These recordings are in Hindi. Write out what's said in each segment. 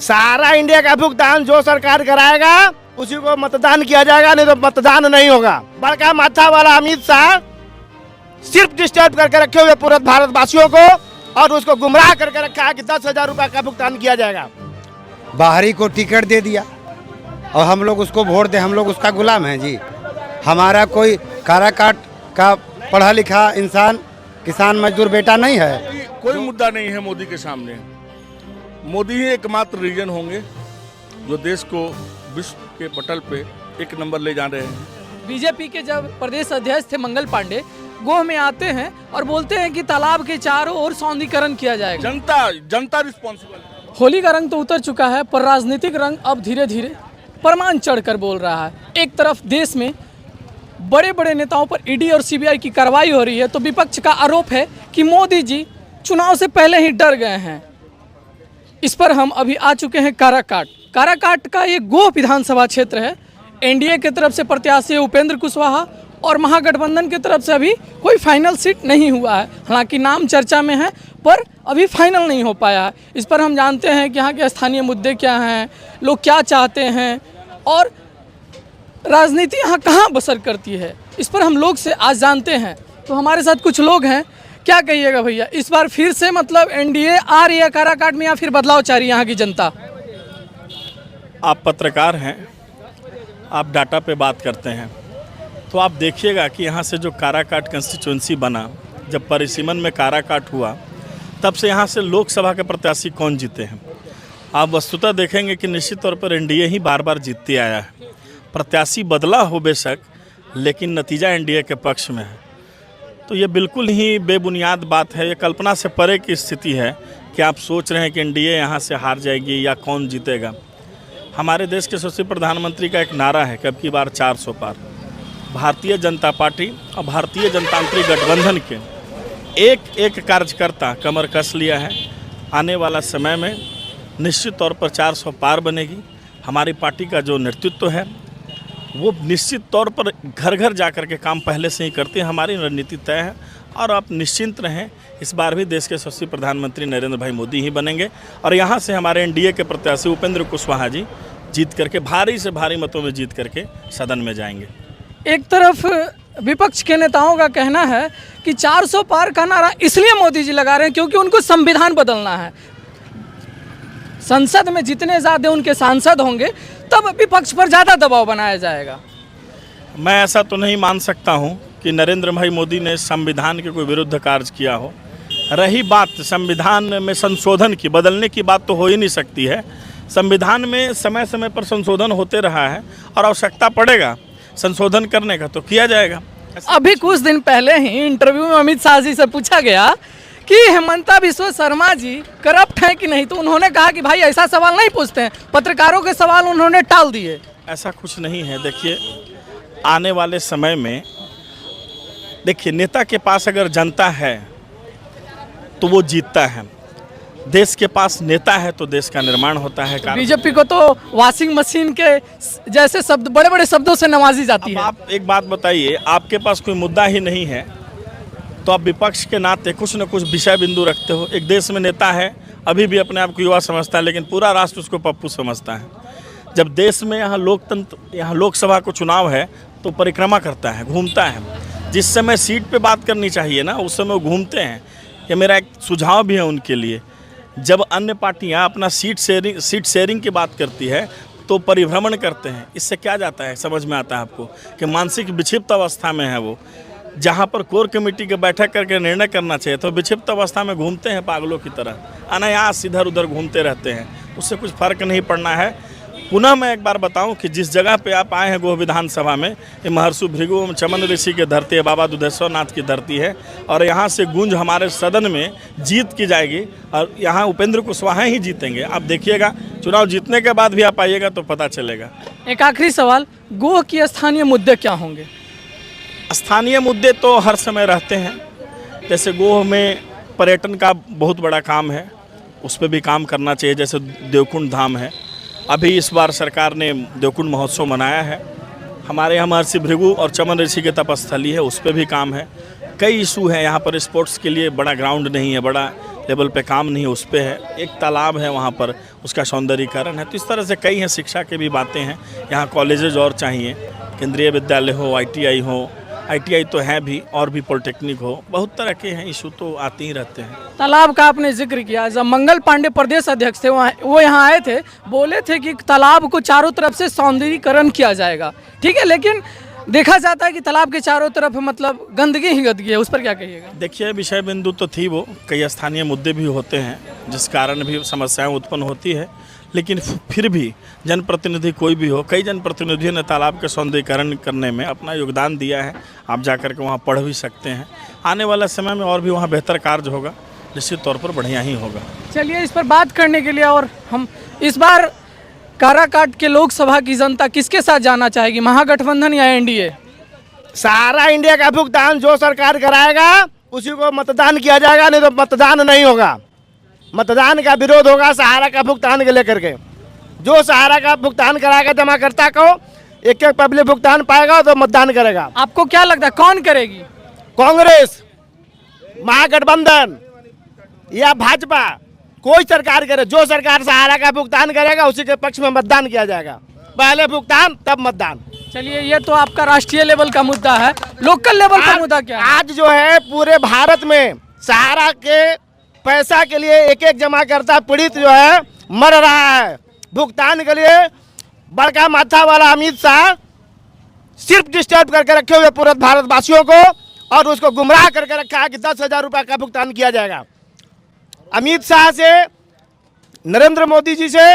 सारा इंडिया का भुगतान जो सरकार कराएगा उसी को मतदान किया जाएगा, नहीं तो मतदान नहीं होगा। बड़का माथा वाला अमित शाह सिर्फ डिस्टर्ब करके रखे हुए पूरे भारतवासियों को और उसको गुमराह करके रखा है कि 10,000 रुपए का भुगतान किया जाएगा। बाहरी को टिकट दे दिया और हम लोग उसको वोट दे, हम लोग उसका गुलाम हैं जी। हमारा कोई काराकाट का पढ़ा लिखा इंसान किसान मजदूर बेटा नहीं है। कोई मुद्दा नहीं है मोदी के सामने। मोदी ही एकमात्र रीजन होंगे जो देश को विश्व के पटल पे एक नंबर ले जा रहे हैं। बीजेपी के जब प्रदेश अध्यक्ष थे मंगल पांडे गोह में आते हैं और बोलते हैं कि तालाब के चारों ओर सौंदर्यीकरण किया जाएगा। जनता रिस्पॉन्सिबल। होली का रंग तो उतर चुका है पर राजनीतिक रंग अब धीरे धीरे परमान चढ़कर बोल रहा है। एक तरफ देश में बड़े बड़े नेताओं पर ईडी और सीबीआई की कार्रवाई हो रही है तो विपक्ष का आरोप है कि मोदी जी चुनाव से पहले ही डर गए हैं। इस पर हम अभी आ चुके हैं काराकाट का ये गोह विधानसभा क्षेत्र है। एनडीए की तरफ से प्रत्याशी उपेंद्र कुशवाहा और महागठबंधन की तरफ से अभी कोई फाइनल सीट नहीं हुआ है। हालांकि नाम चर्चा में है पर अभी फाइनल नहीं हो पाया है। इस पर हम जानते हैं कि यहाँ के स्थानीय मुद्दे क्या हैं, लोग क्या चाहते हैं और राजनीति यहाँ कहाँ बसर करती है, इस पर हम लोग से आज जानते हैं। तो हमारे साथ कुछ लोग हैं, क्या कहिएगा भैया, इस बार फिर से मतलब एनडीए आ रही है काराकाट में या फिर बदलाव चाह रही है यहाँ की जनता? आप पत्रकार हैं, आप डाटा पे बात करते हैं, तो आप देखिएगा कि यहाँ से जो काराकाट कंस्टिट्यूंसी बना, जब परिसीमन में काराकाट हुआ तब से यहाँ से लोकसभा के प्रत्याशी कौन जीते हैं। आप वस्तुतः देखेंगे कि निश्चित तौर पर एनडीए ही बार बार जीतती आया है। प्रत्याशी बदला हो बेशक, लेकिन नतीजा एनडीए के पक्ष में है। तो ये बिल्कुल ही बेबुनियाद बात है, ये कल्पना से परे की स्थिति है कि आप सोच रहे हैं कि एनडीए यहाँ से हार जाएगी या कौन जीतेगा। हमारे देश के यशस्वी प्रधानमंत्री का एक नारा है कि अब की बार 400 पार। भारतीय जनता पार्टी और भारतीय जनतांत्रिक गठबंधन के एक एक कार्यकर्ता कमर कस लिया है। आने वाला समय में निश्चित तौर पर 400 पार बनेगी। हमारी पार्टी का जो नेतृत्व है वो निश्चित तौर पर घर घर जा कर के काम पहले से ही करते हैं। हमारी रणनीति तय है और आप निश्चिंत रहें, इस बार भी देश के यशस्वी प्रधानमंत्री नरेंद्र भाई मोदी ही बनेंगे और यहाँ से हमारे एनडीए के प्रत्याशी उपेंद्र कुशवाहा जी जीत करके भारी से भारी मतों में जीत करके सदन में जाएंगे। एक तरफ विपक्ष के नेताओं का कहना है कि 400 पार का नारा इसलिए मोदी जी लगा रहे हैं क्योंकि उनको संविधान बदलना है। संसद में जितने ज़्यादा उनके सांसद होंगे तब विपक्ष पर ज़्यादा दबाव बनाया जाएगा। मैं ऐसा तो नहीं मान सकता हूं कि नरेंद्र भाई मोदी ने संविधान के कोई विरुद्ध कार्य किया हो। रही बात संविधान में संशोधन की, बदलने की बात तो हो ही नहीं सकती है। संविधान में समय समय पर संशोधन होते रहा है और आवश्यकता पड़ेगा संशोधन करने का तो किया जाएगा। अभी कुछ दिन पहले ही इंटरव्यू में अमित शाह जी से पूछा गया कि हेमंता बिस्वा शर्मा जी करप्ट हैं कि नहीं, तो उन्होंने कहा कि भाई ऐसा सवाल नहीं पूछते हैं। पत्रकारों के सवाल उन्होंने टाल दिए। ऐसा कुछ नहीं है। देखिए, आने वाले समय में देखिए नेता के पास अगर जनता है तो वो जीतता है। देश के पास नेता है तो देश का निर्माण होता है। बीजेपी को तो वॉशिंग मशीन के जैसे शब्द, बड़े बड़े शब्दों से नवाजी जाती है। आप एक बात बताइए, आपके पास कोई मुद्दा ही नहीं है तो आप विपक्ष के नाते कुछ न कुछ विषय बिंदु रखते हो। एक देश में नेता है, अभी भी अपने आप को युवा समझता है, लेकिन पूरा राष्ट्र उसको पप्पू समझता है। जब देश में यहाँ लोकतंत्र, यहाँ लोकसभा को चुनाव है तो परिक्रमा करता है, घूमता है। जिस समय सीट पे बात करनी चाहिए ना, उस समय वो घूमते हैं। ये मेरा एक सुझाव भी है उनके लिए। जब अन्य पार्टियाँ अपना सीट शेयरिंग की बात करती है तो परिभ्रमण करते हैं। इससे क्या जाता है, समझ में आता है आपको कि मानसिक विक्षिप्त अवस्था में है वो। जहाँ पर कोर कमेटी के बैठक करके निर्णय करना चाहिए तो विक्षिप्त अवस्था में घूमते हैं पागलों की तरह, अनायास इधर उधर घूमते रहते हैं। उससे कुछ फर्क नहीं पड़ना है। पुनः मैं एक बार बताऊं कि जिस जगह पे आप आए हैं गोह विधानसभा में, ये महर्षि भृगु एवं चमन ऋषि की धरती है, बाबा दुधेश्वर नाथ की धरती है और यहाँ से गूंज हमारे सदन में जीत की जाएगी और यहाँ उपेंद्र कुशवाहा ही जीतेंगे। आप देखिएगा, चुनाव जीतने के बाद भी आप आइएगा तो पता चलेगा। एक आखिरी सवाल, गोह की स्थानीय मुद्दे क्या होंगे? स्थानीय मुद्दे तो हर समय रहते हैं। जैसे गोह में पर्यटन का बहुत बड़ा काम है, उस पर भी काम करना चाहिए। जैसे देवकुंड धाम है, अभी इस बार सरकार ने देवकुंड महोत्सव मनाया है। हमारे यहाँ महर्षि भृगु और चमन ऋषि की तपस्थली है, उस पर भी काम है। कई इशू हैं यहाँ पर। स्पोर्ट्स के लिए बड़ा ग्राउंड नहीं है, बड़ा लेवल पे काम नहीं है, उस पे है। एक तालाब है वहाँ पर, उसका सौंदर्यीकरण है। तो इस तरह से कई हैं, शिक्षा की भी बातें हैं। यहाँ कॉलेजेज और चाहिए, केंद्रीय विद्यालय हो, ITI हो, ITI तो है भी, और भी पॉलिटेक्निक हो, बहुत तरह के हैं इशू तो आते ही रहते हैं। तालाब का आपने जिक्र किया, जब मंगल पांडे प्रदेश अध्यक्ष थे वो यहाँ आए थे, बोले थे कि तालाब को चारों तरफ से सौंदर्यीकरण किया जाएगा। ठीक है, लेकिन देखा जाता है कि तालाब के चारों तरफ मतलब गंदगी ही गंदगी है, उस पर क्या कहिएगा? देखिए, विषय बिंदु तो थी वो, कई स्थानीय मुद्दे भी होते हैं जिस कारण भी समस्याएं उत्पन्न होती है, लेकिन फिर भी जनप्रतिनिधि कोई भी हो, कई जनप्रतिनिधियों ने तालाब के सौंदर्यीकरण करने में अपना योगदान दिया है। आप जाकर के वहाँ पढ़ भी सकते हैं। आने वाला समय में और भी वहाँ बेहतर कार्य होगा, निश्चित तौर पर बढ़िया ही होगा। चलिए, इस पर बात करने के लिए, और हम इस बार काराकाट के लोकसभा की जनता किसके साथ जाना चाहेगी, महागठबंधन या NDA? सारा इंडिया का भुगतान जो सरकार कराएगा उसी को मतदान किया जाएगा, नहीं तो मतदान नहीं होगा। मतदान का विरोध होगा सहारा का भुगतान के लेकर के। जो सहारा का भुगतान कराएगा जमाकर्ता को, एक एक पब्लिक भुगतान पाएगा तो मतदान करेगा। आपको क्या लगता है कौन करेगी? कांग्रेस, महागठबंधन या भाजपा, कोई सरकार करे, जो सरकार सहारा का भुगतान करेगा उसी के पक्ष में मतदान किया जाएगा। पहले भुगतान तब मतदान। चलिए, ये तो आपका राष्ट्रीय लेवल का मुद्दा है, लोकल लेवल का मुद्दा क्या है? आज जो है पूरे भारत में सहारा के पैसा के लिए एक एक जमाकर्ता पीड़ित जो है मर रहा है। भुगतान के लिए बड़का माथा वाला अमित शाह सिर्फ डिस्टर्ब करके रखे हुए पूरे भारतवासियों को, और उसको गुमराह करके रखा है कि 10,000 रुपये का भुगतान किया जाएगा। अमित शाह से, नरेंद्र मोदी जी से,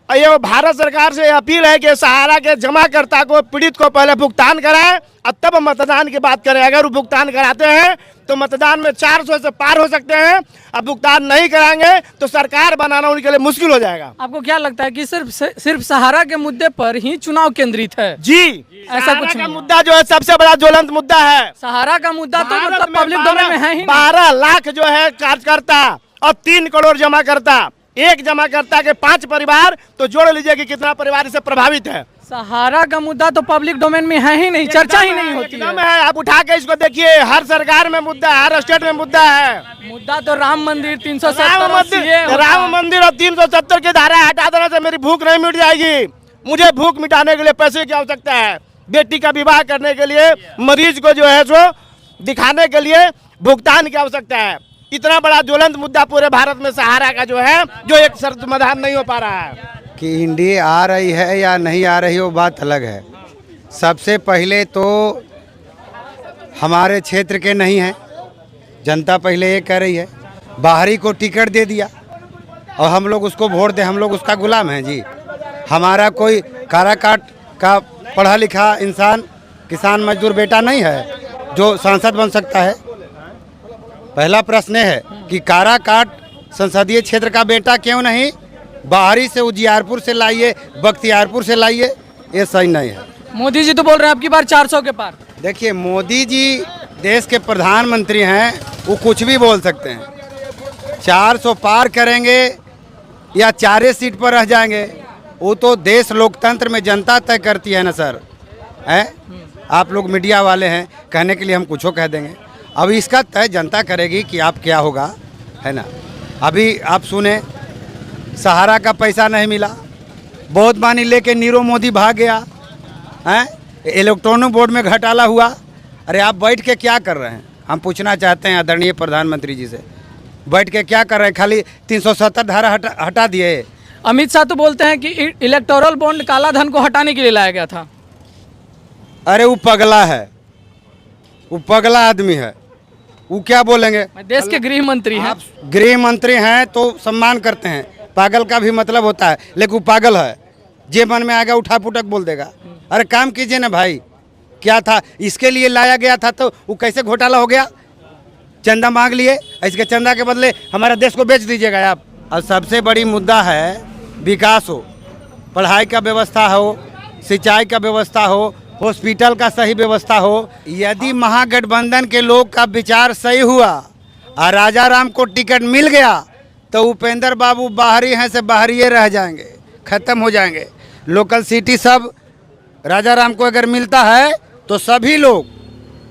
ये भारत सरकार से अपील है कि सहारा के जमाकर्ता को, पीड़ित को पहले भुगतान कराएं और तब मतदान की बात करें। अगर वो भुगतान कराते हैं तो मतदान में 400 से पार हो सकते हैं, अब भुगतान नहीं कराएंगे तो सरकार बनाना उनके लिए मुश्किल हो जाएगा। आपको क्या लगता है कि सिर्फ सहारा के मुद्दे पर ही चुनाव केंद्रित है? जी, ऐसा कुछ का नहीं। मुद्दा जो है सबसे बड़ा ज्वलंत मुद्दा है। सहारा का मुद्दा तो भारत मतलब में पब्लिक डोमेन में है ही नहीं। 12 लाख जो है कार्यकर्ता और 3 करोड़ जमाकर्ता, एक जमाकर्ता के 5 परिवार, तो जोड़ लीजिए कि कितना परिवार इससे प्रभावित है। सहारा का मुद्दा तो पब्लिक डोमेन में है ही नहीं, चर्चा ही नहीं होती एकदम है। है, आप उठा के इसको देखिए, हर सरकार में मुद्दा है, हर स्टेट में मुद्दा है। मुद्दा तो राम मंदिर, 370 राम मंदिर और 370 की धारा हटा देने से मेरी भूख नहीं मिट जाएगी। मुझे भूख मिटाने के लिए पैसे की आवश्यकता है, बेटी का विवाह करने के लिए, मरीज को जो है सो दिखाने के लिए भुगतान की आवश्यकता है। इतना बड़ा ज्वलंत मुद्दा पूरे भारत में सहारा का जो है, जो एक समाधान नहीं हो पा रहा है। कि इंडिया आ रही है या नहीं आ रही वो बात अलग है। सबसे पहले तो हमारे क्षेत्र के नहीं हैं, जनता पहले ये कह रही है, बाहरी को टिकट दे दिया और हम लोग उसको वोट दे, हम लोग उसका गुलाम हैं जी। हमारा कोई काराकाट का पढ़ा लिखा इंसान, किसान मजदूर बेटा नहीं है जो सांसद बन सकता है। पहला प्रश्न है कि काराकाट संसदीय क्षेत्र का बेटा क्यों नहीं, बाहरी से उजियारपुर से लाइए, बख्तियारपुर से लाइए, ये सही नहीं है। मोदी जी तो बोल रहे हैं आपकी बार 400 के पार। देखिए, मोदी जी देश के प्रधानमंत्री हैं, वो कुछ भी बोल सकते हैं। 400 पार करेंगे या 4 सीट पर रह जाएंगे, वो तो देश लोकतंत्र में जनता तय करती है ना सर। है, आप लोग मीडिया वाले हैं, कहने के लिए हम कुछ कह देंगे। अब इसका तय जनता करेगी कि आप क्या होगा, है ना। अभी आप सुने, सहारा का पैसा नहीं मिला, बहुत बानी लेके नीरव मोदी भाग गया है, इलेक्ट्रॉनिक बोर्ड में घोटाला हुआ। अरे आप बैठ के क्या कर रहे हैं, हम पूछना चाहते हैं आदरणीय प्रधानमंत्री जी से, बैठ के क्या कर रहे हैं? खाली 370 धारा हटा दिए। अमित शाह तो बोलते हैं कि इलेक्टोरल बॉन्ड, काला धन को हटाने के लिए लाया गया था। अरे वो पगला है, वो पगला आदमी है, वो क्या बोलेंगे? देश के गृह मंत्री हैं। आप गृह मंत्री हैं तो सम्मान करते हैं, पागल का भी मतलब होता है, लेकिन वो पागल है, जे मन में आएगा उठा पुटक बोल देगा। अरे काम कीजिए ना भाई, क्या था इसके लिए लाया गया था तो वो कैसे घोटाला हो गया? चंदा मांग लिए, इसके चंदा के बदले हमारा देश को बेच दीजिएगा आप। और सबसे बड़ी मुद्दा है विकास हो, पढ़ाई का व्यवस्था हो, सिंचाई का व्यवस्था हो, हॉस्पिटल का सही व्यवस्था हो। यदि महागठबंधन के लोग का विचार सही हुआ और राजा राम को टिकट मिल गया तो उपेंद्र बाबू बाहरी हैं से बाहरी रह जाएंगे, ख़त्म हो जाएंगे। लोकल सिटी सब राजा राम को अगर मिलता है तो सभी लोग,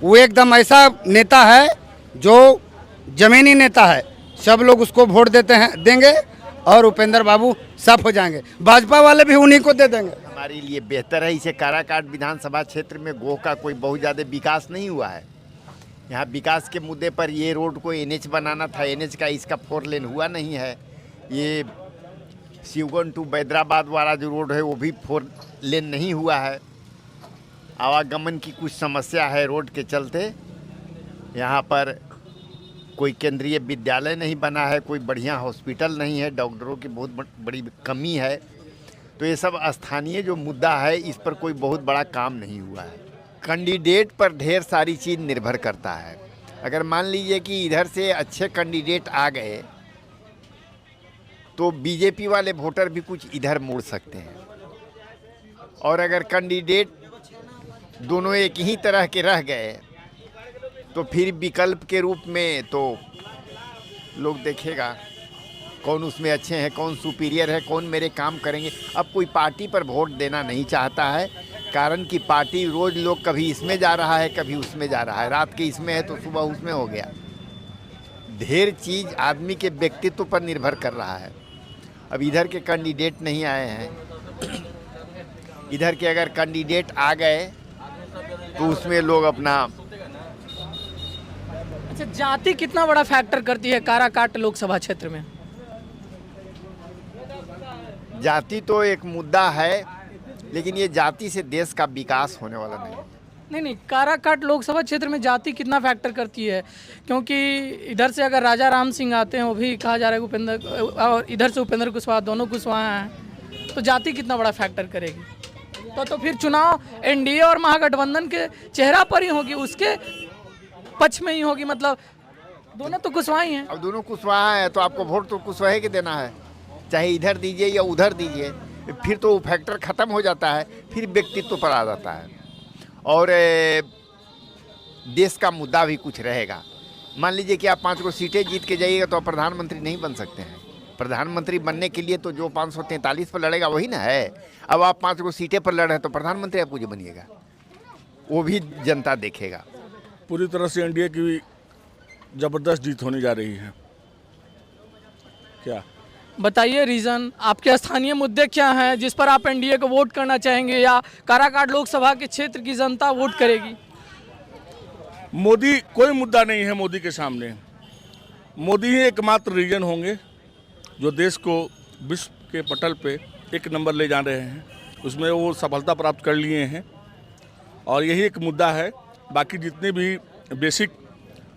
वो एकदम ऐसा नेता है जो जमीनी नेता है, सब लोग उसको वोट देंगे और उपेंद्र बाबू साफ हो जाएंगे। भाजपा वाले भी उन्हीं को दे देंगे। हमारे लिए बेहतर है। इसे काराकाट विधानसभा क्षेत्र में गोह का कोई बहुत ज़्यादा विकास नहीं हुआ है। यहाँ विकास के मुद्दे पर ये रोड को एनएच बनाना था, एनएच का इसका 4 लेन हुआ नहीं है। ये शिवगंज टू बैदराबाद वाला जो रोड है वो भी 4 लेन नहीं हुआ है। आवागमन की कुछ समस्या है रोड के चलते। यहाँ पर कोई केंद्रीय विद्यालय नहीं बना है, कोई बढ़िया हॉस्पिटल नहीं है, डॉक्टरों की बहुत बड़ी कमी है। तो ये सब स्थानीय जो मुद्दा है इस पर कोई बहुत बड़ा काम नहीं हुआ है। कैंडिडेट पर ढेर सारी चीज़ निर्भर करता है। अगर मान लीजिए कि इधर से अच्छे कैंडिडेट आ गए तो बीजेपी वाले वोटर भी कुछ इधर मुड़ सकते हैं, और अगर कैंडिडेट दोनों एक ही तरह के रह गए तो फिर विकल्प के रूप में तो लोग देखेगा कौन उसमें अच्छे हैं, कौन सुपीरियर है, कौन मेरे काम करेंगे। अब कोई पार्टी पर वोट देना नहीं चाहता है, कारण कि पार्टी रोज़ लोग कभी इसमें जा रहा है, कभी उसमें जा रहा है। रात के इसमें है तो सुबह उसमें हो गया। ढेर चीज़ आदमी के व्यक्तित्व पर निर्भर कर रहा है। अब इधर के कैंडिडेट नहीं आए हैं, इधर के अगर कैंडिडेट आ गए तो उसमें लोग अपना। अच्छा, जाति कितना बड़ा फैक्टर करती है काराकाट लोकसभा क्षेत्र में? जाति तो एक मुद्दा है, लेकिन ये जाति से देश का विकास होने वाला नहीं। काराकाट लोकसभा क्षेत्र में जाति कितना फैक्टर करती है? क्योंकि इधर से अगर राजा राम सिंह आते हैं, वो भी कहा जा रहा है उपेंद्र, और इधर से उपेंद्र कुशवाहा, दोनों कुशवाहा हैं, तो जाति कितना बड़ा फैक्टर करेगी? तो फिर चुनाव एनडीए और महागठबंधन के चेहरा पर ही होगी, उसके पक्ष में ही होगी। मतलब दोनों तो कुशवाहा ही हैं। अब दोनों कुशवाहा है तो आपको वोट तो कुशवाहे के देना है, चाहे इधर दीजिए या उधर दीजिए। फिर तो फैक्टर ख़त्म हो जाता है, फिर व्यक्तित्व पर आ जाता है और देश का मुद्दा भी कुछ रहेगा। मान लीजिए कि आप 5 को सीटें जीत के जाइएगा तो आप प्रधानमंत्री नहीं बन सकते हैं। प्रधानमंत्री बनने के लिए तो जो 543 पर लड़ेगा वही ना है। अब आप 5 को सीटें पर लड़ रहे हैं तो प्रधानमंत्री आपको जो बनिएगा वो भी जनता देखेगा। पूरी तरह से एनडीए की ज़बरदस्त जीत होने जा रही है। क्या बताइए रीज़न, आपके स्थानीय मुद्दे क्या हैं जिस पर आप एनडीए को वोट करना चाहेंगे या काराकाट लोकसभा के क्षेत्र की जनता वोट करेगी? मोदी कोई मुद्दा नहीं है मोदी के सामने। मोदी ही एकमात्र रीजन होंगे जो देश को विश्व के पटल पे 1 नंबर ले जा रहे हैं। उसमें वो सफलता प्राप्त कर लिए हैं और यही एक मुद्दा है। बाकी जितने भी बेसिक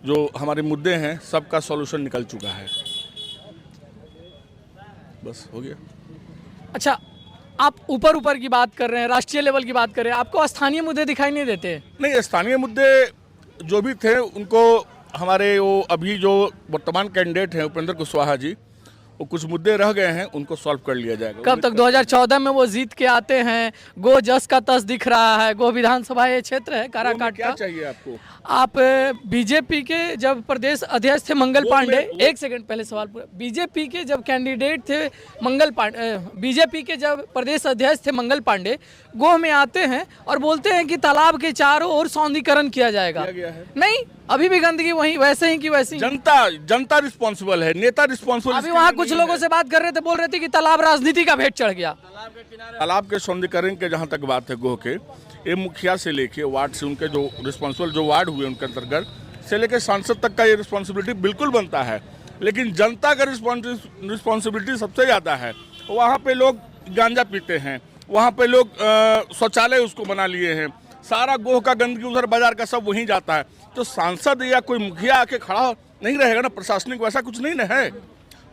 जो हमारे मुद्दे हैं सबका सॉल्यूशन निकल चुका है। बस हो गया। अच्छा, आप ऊपर की बात कर रहे हैं, राष्ट्रीय लेवल की बात कर रहे हैं, आपको स्थानीय मुद्दे दिखाई नहीं देते? नहीं, स्थानीय मुद्दे जो भी थे उनको हमारे वो अभी जो वर्तमान कैंडिडेट हैं उपेंद्र कुशवाहा जी, वो कुछ मुद्दे रह गए हैं, उनको सॉल्व कर लिया जाएगा। कब तक? 2014 में वो जीत के आते हैं, गो जस का तस दिख रहा है। गो विधानसभा ये क्षेत्र है काराकाट क्या का। चाहिए आपको? आप बीजेपी के जब प्रदेश अध्यक्ष थे मंगल पांडे, एक सेकंड पहले सवाल पूरा। बीजेपी के जब कैंडिडेट थे मंगल पांडे, बीजेपी के जब प्रदेश अध्यक्ष थे मंगल पांडे, गोह में आते हैं और बोलते हैं कि तालाब के चारों ओर सौंदर्यीकरण किया जाएगा। गया है। नहीं, अभी भी गंदगी वहीं वैसे ही की वैसी। जनता रिस्पॉन्सिबल है, नेता रिस्पॉन्सिबल। अभी वहाँ कुछ लोगों से बात कर रहे थे, बोल रहे थे कि तालाब राजनीति का भेंट चढ़ गया। तालाब के सौंदर्यीकरण के जहाँ तक बात है गोह के, ये मुखिया से लेके वार्ड से उनके जो रिस्पॉन्सिबल जो वार्ड हुए उनके अंतर्गत से लेके सांसद तक का ये रिस्पॉन्सिबिलिटी बिल्कुल बनता है। लेकिन जनता का रिस्पॉन्सिबिलिटी सबसे ज़्यादा है। वहाँ पे लोग गांजा पीते हैं, वहाँ पे लोग शौचालय उसको बना लिए हैं, सारा गोह का गंदगी उधर बाजार का सब वहीं जाता है। तो सांसद या कोई मुखिया आके खड़ा नहीं रहेगा ना, प्रशासनिक वैसा कुछ नहीं ना है।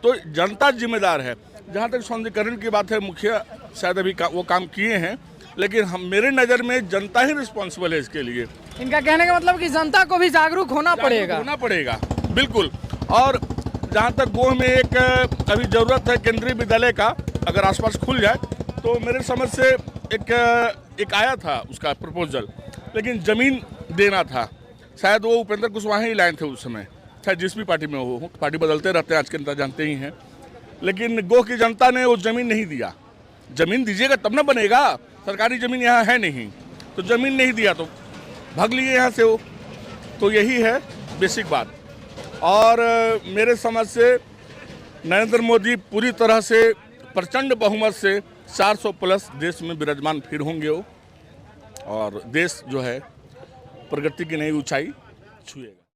तो जनता जिम्मेदार है। जहाँ तक सौंदर्यीकरण की बात है, मुखिया शायद अभी वो काम किए हैं, लेकिन हम मेरे नज़र में जनता ही रिस्पॉन्सिबल है इसके लिए। इनका कहने का मतलब कि जनता को भी जागरूक होना पड़ेगा। बिल्कुल। और जहाँ तक गोह में एक अभी ज़रूरत है केंद्रीय विद्यालय का, अगर आसपास खुल जाए तो मेरे समझ से एक आया था उसका प्रपोजल, लेकिन ज़मीन देना था। शायद वो उपेंद्र कुशवाहा ही लाए थे उस समय, चाहे जिस भी पार्टी में हो, पार्टी बदलते रहते हैं आज के नेता, जानते ही हैं। लेकिन गोह की जनता ने वो ज़मीन नहीं दिया। ज़मीन दीजिएगा तब ना बनेगा। सरकारी ज़मीन यहाँ है नहीं, तो ज़मीन नहीं दिया तो भाग लिए यहाँ से वो। तो यही है बेसिक बात। और मेरे समझ से नरेंद्र मोदी पूरी तरह से प्रचंड बहुमत से 400 प्लस देश में विराजमान फिर होंगे वो, और देश जो है प्रगति की नई ऊंचाई छुएगा।